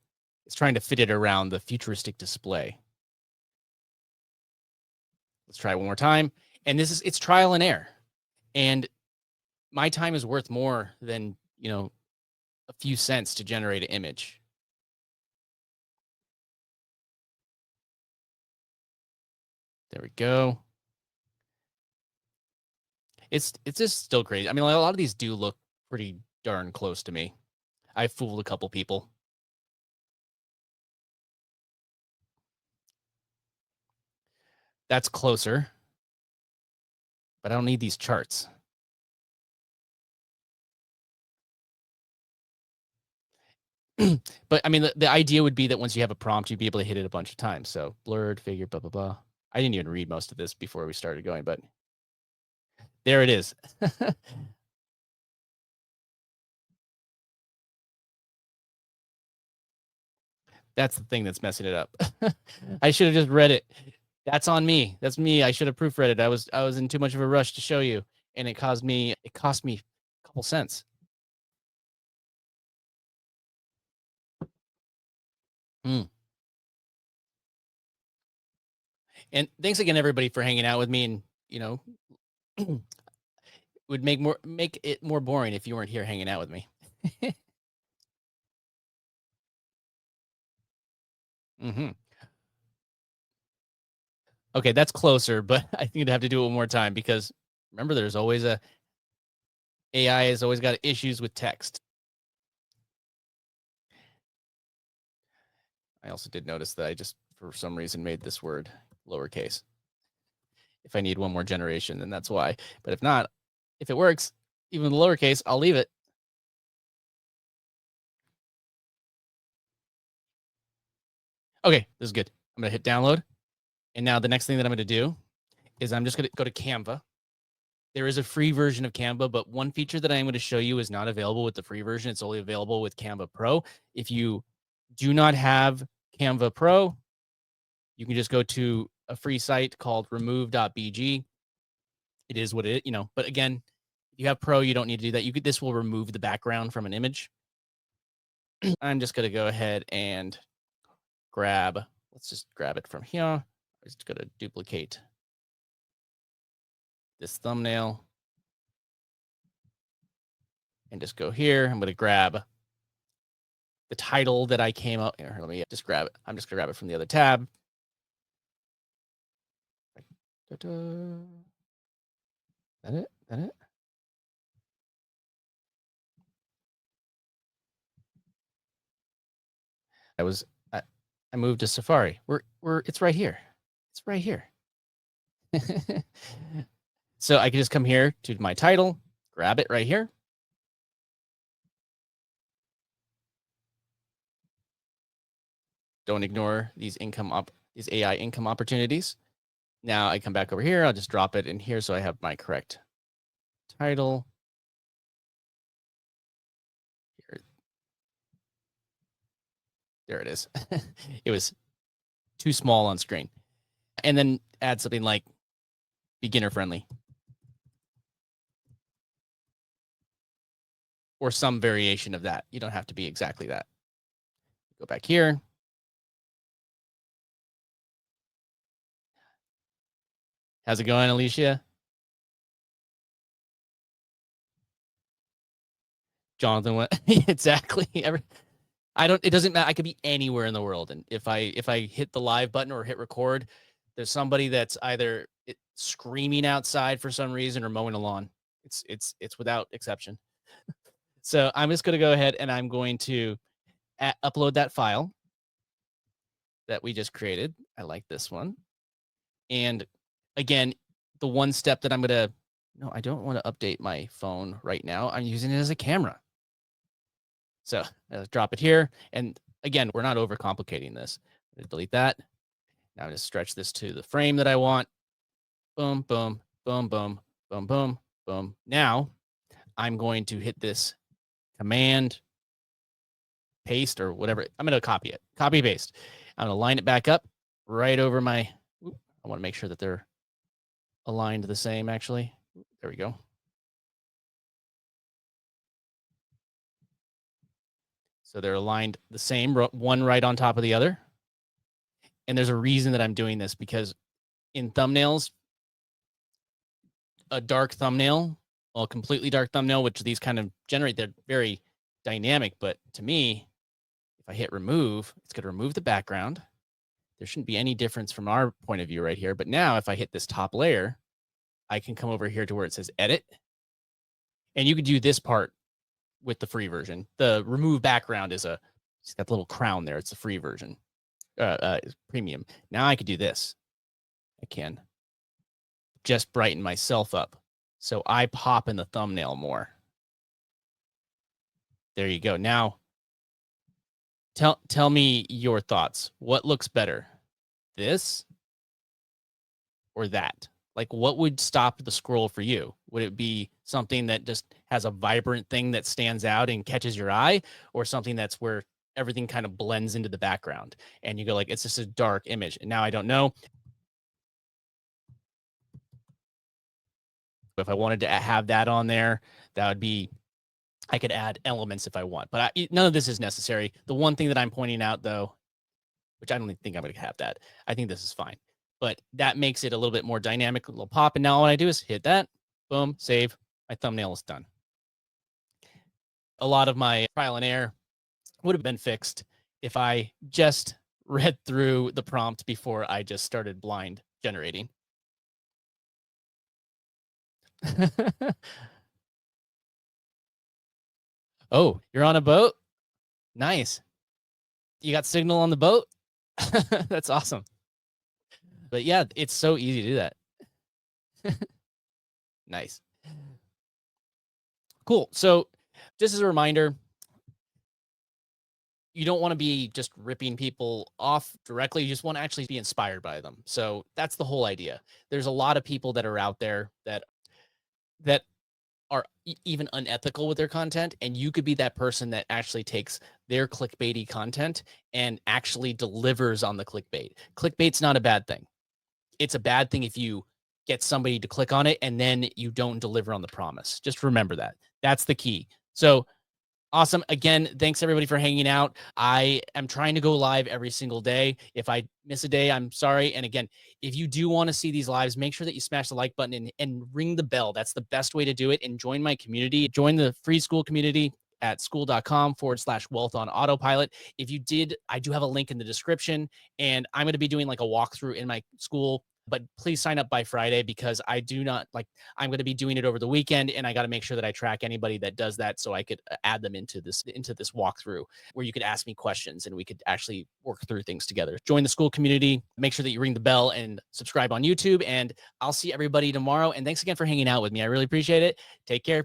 It's trying to fit it around the futuristic display. Let's try it one more time. And it's trial and error. And my time is worth more than, a few cents to generate an image. There we go. It's just still crazy. I mean, a lot of these do look pretty darn close to me. I fooled a couple people. That's closer, but I don't need these charts. But I mean, the idea would be that once you have a prompt, you'd be able to hit it a bunch of times. So blurred figure, blah, blah, blah. I didn't even read most of this before we started going, but there it is. That's the thing that's messing it up. I should have just read it. That's on me. That's me. I should have proofread it. I was in too much of a rush to show you, and it cost me a couple cents. Mm. And thanks again, everybody, for hanging out with me. And would make it more boring if you weren't here hanging out with me. Mm-hmm. Okay, that's closer, but I think I'd have to do it one more time because remember, there's always AI has always got issues with text. I also did notice that I just, for some reason, made this word lowercase. If I need one more generation, then that's why. But if not, if it works, even the lowercase, I'll leave it. Okay, this is good. I'm going to hit download. And now the next thing that I'm going to do is I'm just going to go to Canva. There is a free version of Canva, but one feature that I'm going to show you is not available with the free version. It's only available with Canva Pro. If you do not have Canva Pro, you can just go to a free site called remove.bg. It is what it, but again, if you have Pro, you don't need to do that. This will remove the background from an image. I'm just going to go ahead and let's just grab it from here. I'm just going to duplicate this thumbnail and just go here. I'm going to grab the title that I came up here. Let me just grab it. I'm just going to grab it from the other tab. That it? That it? I moved to Safari. It's right here. It's right here. So I can just come here to my title, grab it right here. Don't ignore these these AI income opportunities. Now I come back over here. I'll just drop it in here so I have my correct title. Here, there it is. It was too small on screen. And then add something like beginner friendly or some variation of that. You don't have to be exactly that. Go back here. How's it going, Alicia? Jonathan went exactly. It doesn't matter. I could be anywhere in the world. And if I hit the live button or hit record, there's somebody that's either screaming outside for some reason or mowing a lawn. It's without exception. So I'm just going to go ahead and I'm going to upload that file that we just created. I like this one. And again, the one step that no, I don't want to update my phone right now. I'm using it as a camera. So drop it here. And again, we're not overcomplicating this. Delete that. Now just stretch this to the frame that I want. Boom, boom, boom, boom, boom, boom, boom. Now I'm going to hit this command paste or whatever. I'm going to copy it, copy paste. I'm going to line it back up right over I want to make sure that they're aligned the same actually. There we go. So they're aligned the same, one right on top of the other. And there's a reason that I'm doing this because in thumbnails, a dark thumbnail, a completely dark thumbnail, which these kind of generate, they're very dynamic. But to me, if I hit remove, it's going to remove the background. There shouldn't be any difference from our point of view right here. But now if I hit this top layer, I can come over here to where it says edit. And you could do this part with the free version. The remove background it's got the little crown there. It's the free version, premium. Now I could do this. I can just brighten myself up so I pop in the thumbnail more. There you go. Now, tell me your thoughts. What looks better, this or that? Like, what would stop the scroll for you? Would it be something that just has a vibrant thing that stands out and catches your eye, or something that's where everything kind of blends into the background and you go like, it's just a dark image? And now I don't know if I wanted to have that on there. That would be, I could add elements if I want, but none of this is necessary. The one thing that I'm pointing out though, which I don't think I'm going to have that. I think this is fine, but that makes it a little bit more dynamic, a little pop. And now all I do is hit that, boom, save. My thumbnail is done. A lot of my trial and error would have been fixed if I just read through the prompt before I just started blind generating. Oh, you're on a boat? Nice. You got signal on the boat? That's awesome. But yeah, it's so easy to do that. Nice. Cool. So just as a reminder, you don't want to be just ripping people off directly. You just want to actually be inspired by them. So that's the whole idea. There's a lot of people that are out there that are even unethical with their content. And you could be that person that actually takes their clickbaity content and actually delivers on the clickbait. Clickbait's not a bad thing. It's a bad thing if you get somebody to click on it and then you don't deliver on the promise. Just remember that. That's the key. So awesome. Again, thanks everybody for hanging out. I am trying to go live every single day. If I miss a day, I'm sorry. And again, if you do want to see these lives, make sure that you smash the like button and ring the bell. That's the best way to do it. And join my community. Join the free school community at school.com/wealth on autopilot. If you did, I do have a link in the description, and I'm going to be doing like a walkthrough in my school but please sign up by Friday because I do not like, I'm going to be doing it over the weekend and I got to make sure that I track anybody that does that so I could add them into this walkthrough where you could ask me questions and we could actually work through things together. Join the school community, make sure that you ring the bell and subscribe on YouTube, and I'll see everybody tomorrow. And thanks again for hanging out with me. I really appreciate it. Take care.